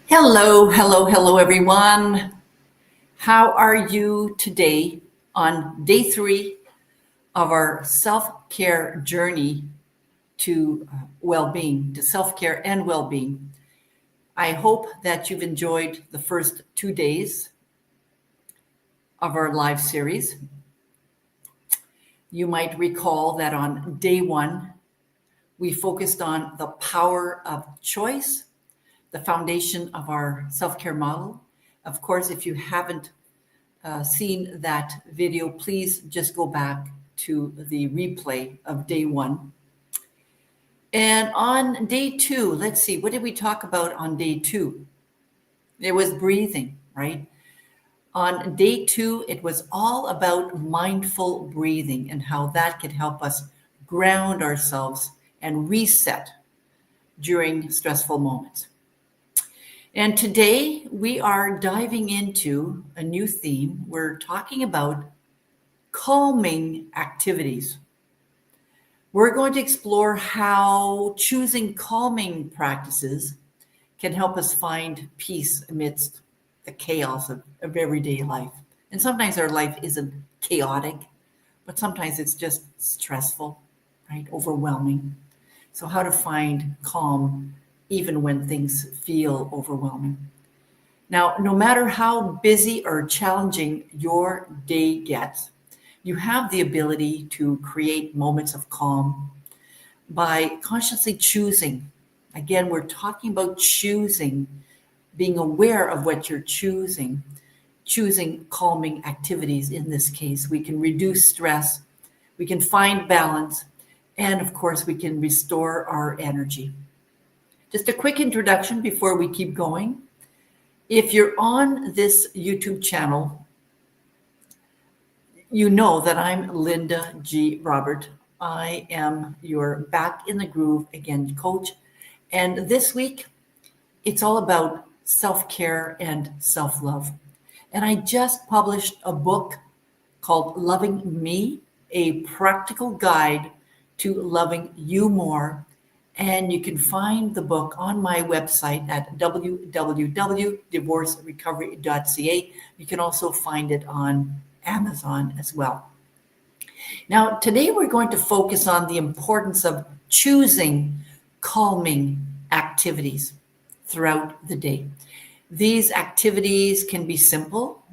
Hello, hello, hello, everyone. How are you today on day 3 of our self care journey to well being, to self care and well being? I hope that you've enjoyed the first 2 days of our live series. You might recall that on day 1, we focused on the power of choice, the foundation of our self care model. Of course, if you haven't seen that video, please just go back to the replay of day 1. And on day 2, let's see, what did we talk about on day 2? It was breathing, right? On day 2, it was all about mindful breathing and how that could help us ground ourselves and reset during stressful moments. And today we are diving into a new theme. We're talking about calming activities. We're going to explore how choosing calming practices can help us find peace amidst the chaos of everyday life. And sometimes our life isn't chaotic, but sometimes it's just stressful, right? Overwhelming. So, how to find calm even when things feel overwhelming. Now, no matter how busy or challenging your day gets, you have the ability to create moments of calm by consciously choosing. Again, we're talking about choosing, being aware of what you're choosing calming activities in this case. We can reduce stress, we can find balance, and of course, we can restore our energy. Just a quick introduction before we keep going. If you're on this YouTube channel, you know that I'm Linda G. Robert. I am your Back in the Groove Again coach. And this week, it's all about self-care and self-love. And I just published a book called Loving Me, a practical guide to loving you more. And you can find the book on my website at www.divorcerecovery.ca. You can also find it on Amazon as well. Now, today we're going to focus on the importance of choosing calming activities throughout the day. These activities can be simple,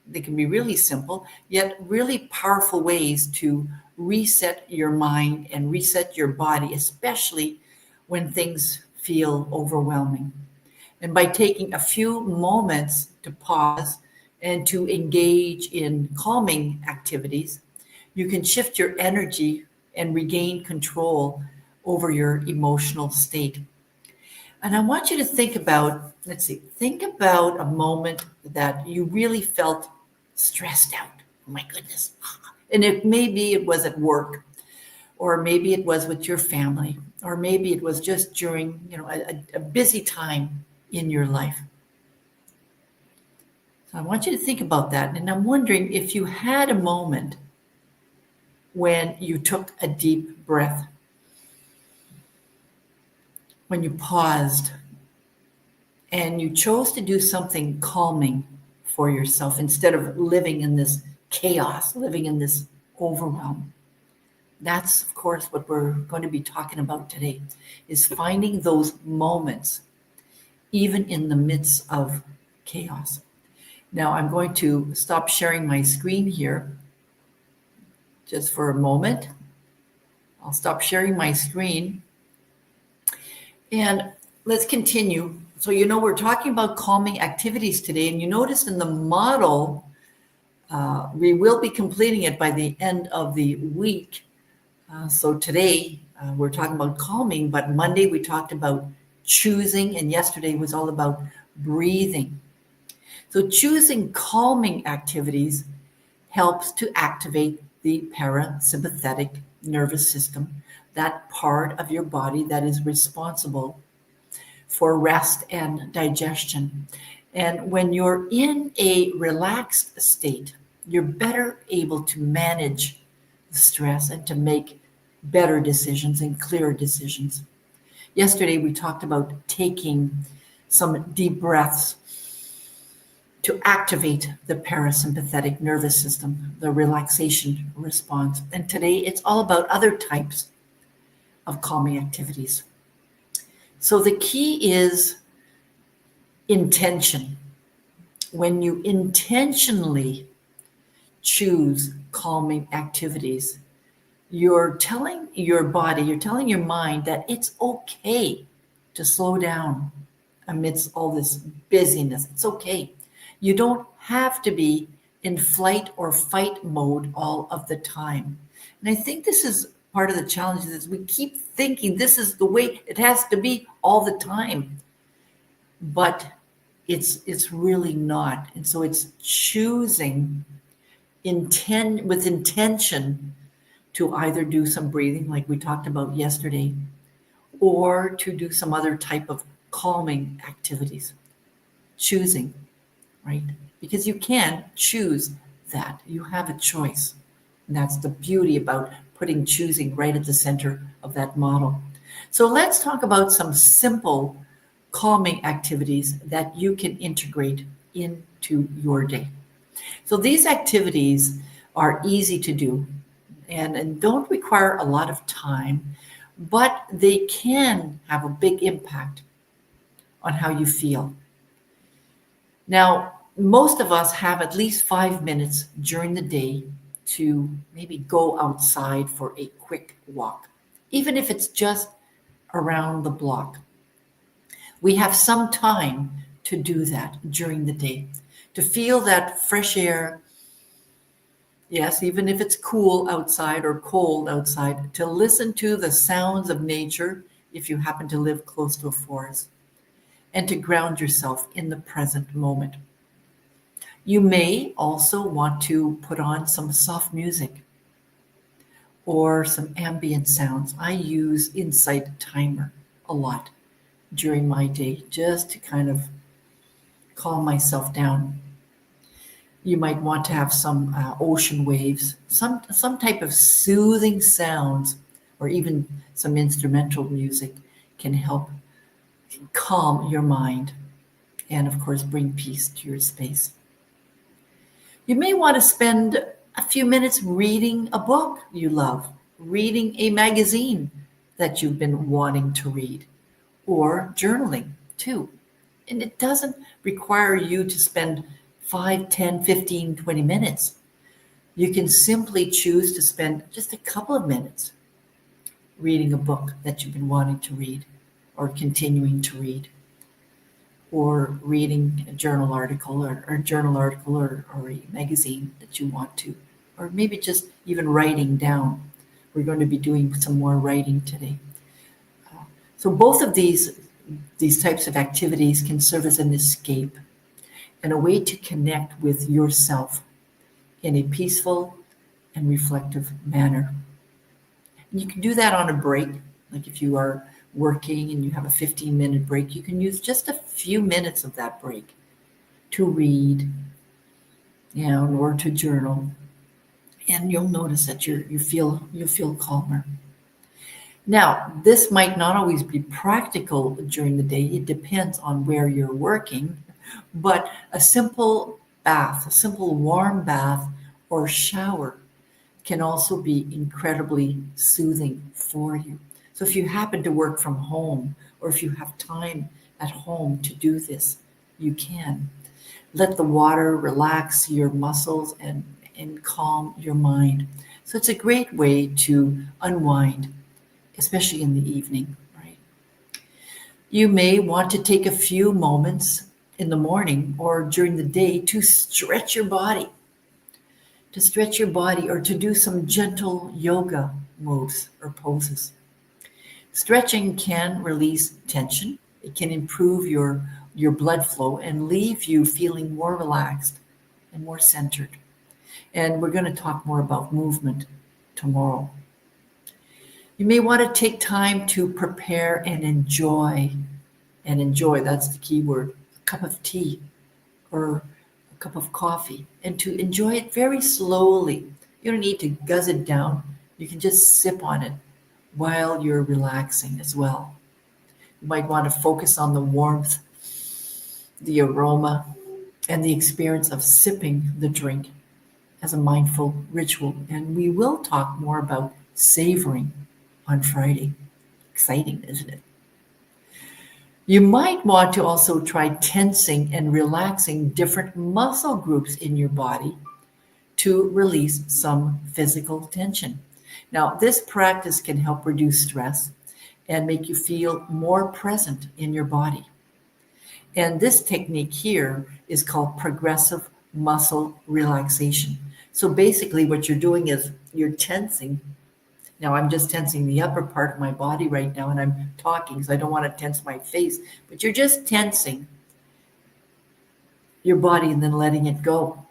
they can be really simple, yet really powerful ways to reset your mind and reset your body, especially when things feel overwhelming. And by taking a few moments to pause and to engage in calming activities, you can shift your energy and regain control over your emotional state. And I want you to think about, think about a moment that you really felt stressed out. Oh my goodness. And maybe it was at work, or maybe it was with your family, or maybe it was just during, a busy time in your life. So I want you to think about that. And I'm wondering if you had a moment when you took a deep breath, when you paused and you chose to do something calming for yourself instead of living in this chaos, living in this overwhelm. That's, of course, what we're going to be talking about today, is finding those moments, even in the midst of chaos. Now, I'm going to stop sharing my screen here just for a moment. I'll stop sharing my screen. And let's continue. So, we're talking about calming activities today. And you notice in the model, we will be completing it by the end of the week. So today we're talking about calming, but Monday we talked about choosing, and yesterday was all about breathing. So choosing calming activities helps to activate the parasympathetic nervous system, that part of your body that is responsible for rest and digestion. And when you're in a relaxed state, you're better able to manage the stress and to make better decisions and clearer decisions. Yesterday, we talked about taking some deep breaths to activate the parasympathetic nervous system, the relaxation response. And today it's all about other types of calming activities. So the key is intention. When you intentionally choose calming activities, you're telling your body, you're telling your mind that it's okay to slow down amidst all this busyness. It's okay. You don't have to be in flight or fight mode all of the time. And I think this is part of the challenge is we keep thinking this is the way it has to be all the time. But it's really not. And so it's choosing with intention to either do some breathing like we talked about yesterday or to do some other type of calming activities. Choosing, right? Because you can choose that. You have a choice. And that's the beauty about putting choosing right at the center of that model. So let's talk about some simple calming activities that you can integrate into your day. So these activities are easy to do and don't require a lot of time, but they can have a big impact on how you feel. Now, most of us have at least 5 minutes during the day to maybe go outside for a quick walk, even if it's just around the block. We have some time to do that during the day, to feel that fresh air. Yes, even if it's cool outside or cold outside, to listen to the sounds of nature if you happen to live close to a forest, and to ground yourself in the present moment. You may also want to put on some soft music or some ambient sounds. I use Insight Timer a lot during my day just to kind of calm myself down. You might want to have some ocean waves, some type of soothing sounds, or even some instrumental music can help calm your mind and, of course, bring peace to your space. You may want to spend a few minutes reading a book you love, reading a magazine that you've been wanting to read, or journaling too. And it doesn't require you to spend 5, 10, 15, 20 minutes. You can simply choose to spend just a couple of minutes reading a book that you've been wanting to read or continuing to read, or reading a journal article or a magazine that you want to, or maybe just even writing down. We're going to be doing some more writing today. So both of these types of activities can serve as an escape and a way to connect with yourself in a peaceful and reflective manner. And you can do that on a break, like if you are working and you have a 15-minute break, you can use just a few minutes of that break to read, or to journal, and you'll notice that you'll feel calmer. Now, this might not always be practical during the day. It depends on where you're working, but a simple bath, a simple warm bath or shower can also be incredibly soothing for you. So if you happen to work from home, or if you have time at home to do this, you can. Let the water relax your muscles and calm your mind. So it's a great way to unwind, especially in the evening, right? You may want to take a few moments in the morning or during the day to stretch your body, or to do some gentle yoga moves or poses. Stretching can release tension. It can improve your blood flow and leave you feeling more relaxed and more centered. And we're going to talk more about movement tomorrow. You may want to take time to prepare and enjoy, that's the key word, a cup of tea or a cup of coffee, and to enjoy it very slowly. You don't need to guzz it down. You can just sip on it while you're relaxing as well. You might want to focus on the warmth the aroma, and the experience of sipping the drink as a mindful ritual. And we will talk more about savoring on Friday. Exciting, isn't it? You might want to also try tensing and relaxing different muscle groups in your body to release some physical tension. Now, this practice can help reduce stress and make you feel more present in your body. And this technique here is called progressive muscle relaxation. So basically, what you're doing is you're tensing. Now, I'm just tensing the upper part of my body right now, and I'm talking, so I don't want to tense my face, but you're just tensing your body and then letting it go.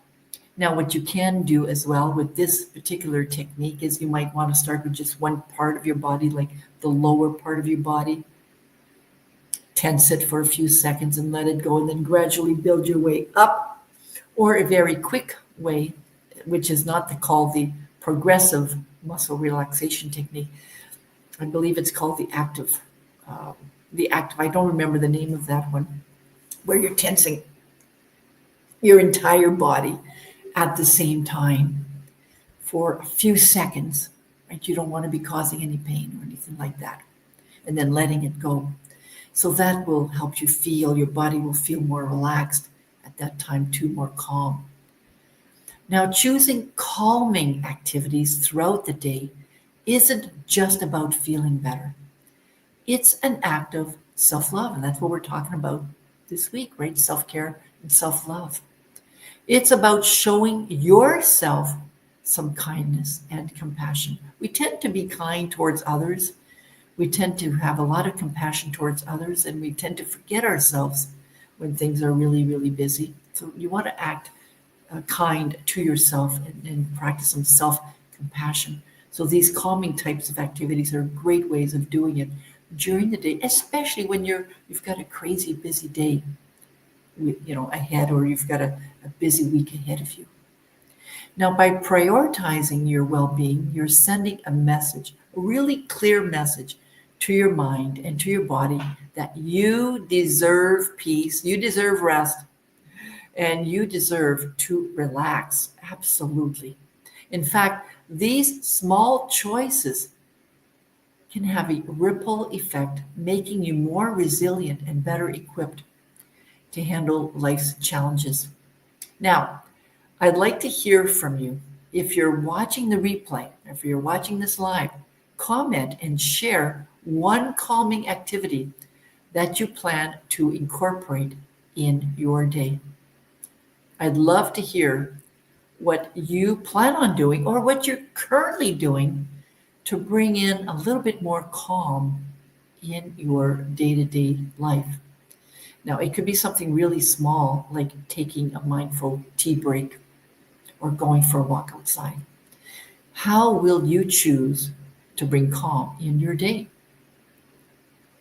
Now, what you can do as well with this particular technique is you might want to start with just one part of your body, like the lower part of your body. Tense it for a few seconds and let it go, and then gradually build your way up, or a very quick way, which is not called the progressive muscle relaxation technique. I believe it's called the active. I don't remember the name of that one, where you're tensing your entire body at the same time for a few seconds, right? You don't want to be causing any pain or anything like that. And then letting it go. So that will help you feel, your body will feel more relaxed at that time too, more calm. Now, choosing calming activities throughout the day isn't just about feeling better. It's an act of self-love, and that's what we're talking about this week, right? Self-care and self-love. It's about showing yourself some kindness and compassion. We tend to be kind towards others. We tend to have a lot of compassion towards others, and we tend to forget ourselves when things are really, really busy. So you want to act kind to yourself and practice some self-compassion. So these calming types of activities are great ways of doing it during the day, especially when you've got a crazy busy day, ahead, or you've got a busy week ahead of you. Now, by prioritizing your well-being, you're sending a message, a really clear message to your mind and to your body that you deserve peace, you deserve rest, and you deserve to relax. Absolutely. In fact, these small choices can have a ripple effect, making you more resilient and better equipped to handle life's challenges. Now, I'd like to hear from you. If you're watching the replay, if you're watching this live, comment and share one calming activity that you plan to incorporate in your day. I'd love to hear what you plan on doing or what you're currently doing to bring in a little bit more calm in your day-to-day life. Now, it could be something really small, like taking a mindful tea break or going for a walk outside. How will you choose to bring calm in your day?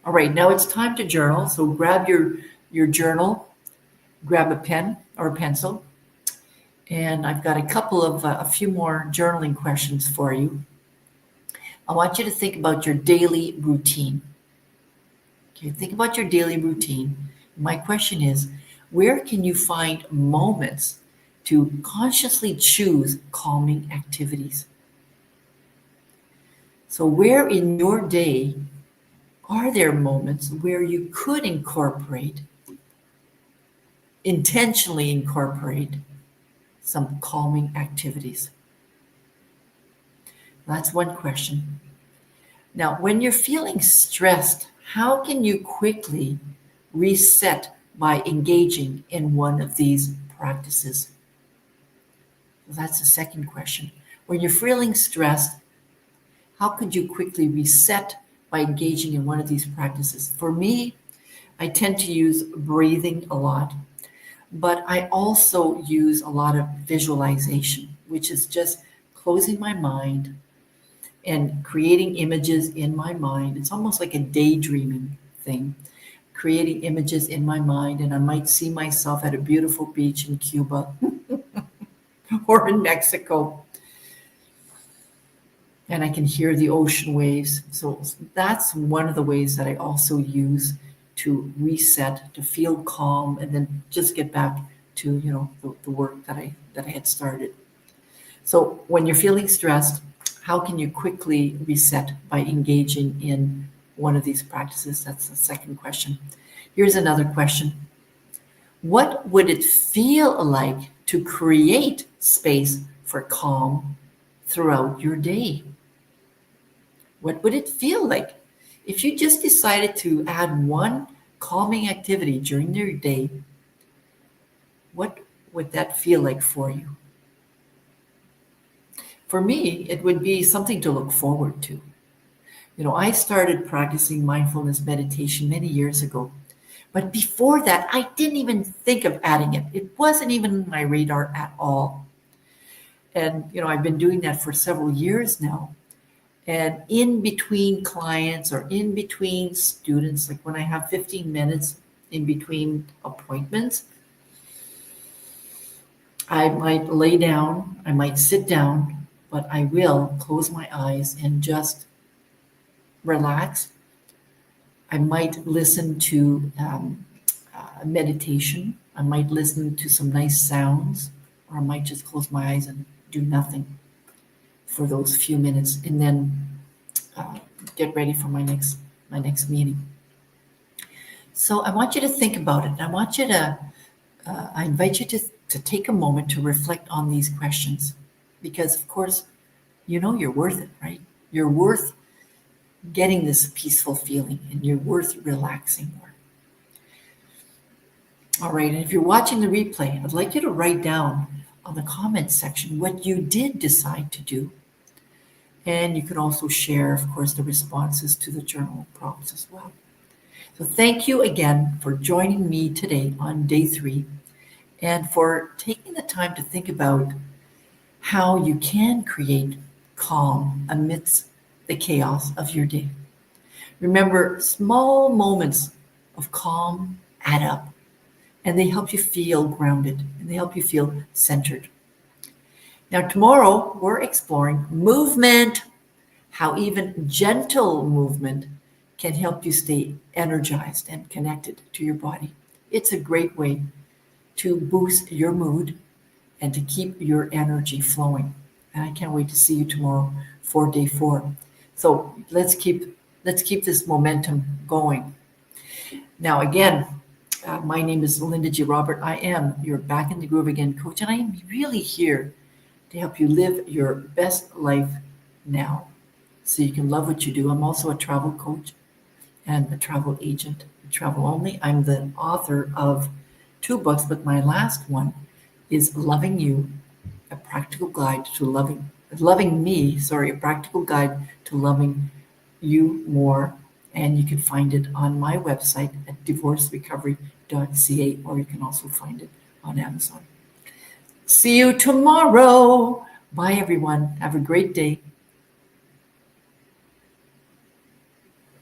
All right, now it's time to journal. So grab your journal, grab a pen or a pencil, and I've got a few more journaling questions for you. I want you to think about your daily routine. Okay, think about your daily routine. My question is, where can you find moments to consciously choose calming activities? So where in your day are there moments where you could intentionally incorporate some calming activities? That's one question. Now, when you're feeling stressed, how can you quickly reset by engaging in one of these practices? That's the second question. When you're feeling stressed, how could you quickly reset by engaging in one of these practices? For me, I tend to use breathing a lot, but I also use a lot of visualization, which is just closing my mind and creating images in my mind. It's almost like a daydreaming thing, creating images in my mind, and I might see myself at a beautiful beach in Cuba or in Mexico, and I can hear the ocean waves. So that's one of the ways that I also use to reset, to feel calm, and then just get back to the work that I had started. So when you're feeling stressed, how can you quickly reset by engaging in one of these practices? That's the second question. Here's another question. What would it feel like to create space for calm throughout your day? What would it feel like if you just decided to add one calming activity during your day? What would that feel like for you? For me, it would be something to look forward to. I started practicing mindfulness meditation many years ago. But before that, I didn't even think of adding it. It wasn't even on my radar at all. And, I've been doing that for several years now. And in between clients or in between students, like when I have 15 minutes in between appointments, I might lay down, I might sit down, but I will close my eyes and just relax. I might listen to meditation. I might listen to some nice sounds, or I might just close my eyes and do nothing for those few minutes, and then get ready for my next meeting. So I want you to think about it. I want you to. I invite you to take a moment to reflect on these questions, because of course, you're worth it, right? You're worth getting this peaceful feeling, and you're worth relaxing more. All right, and if you're watching the replay, I'd like you to write down on the comments section what you did decide to do. And you can also share, of course, the responses to the journal prompts as well. So thank you again for joining me today on day 3 and for taking the time to think about how you can create calm amidst the chaos of your day. Remember, small moments of calm add up, and they help you feel grounded, and they help you feel centered. Now, tomorrow, we're exploring movement, how even gentle movement can help you stay energized and connected to your body. It's a great way to boost your mood and to keep your energy flowing. And I can't wait to see you tomorrow for day 4. So let's keep this momentum going. Now, again, my name is Linda G. Robert. I am your Back in the Groove Again coach, and I am really here to help you live your best life now so you can love what you do. I'm also a travel coach and a travel agent, travel only. I'm the author of 2 books, but my last one is Loving You, a practical guide to loving me, a practical guide to loving you more. And you can find it on my website at divorcerecovery.ca, or you can also find it on Amazon. See you tomorrow. Bye, everyone. Have a great day.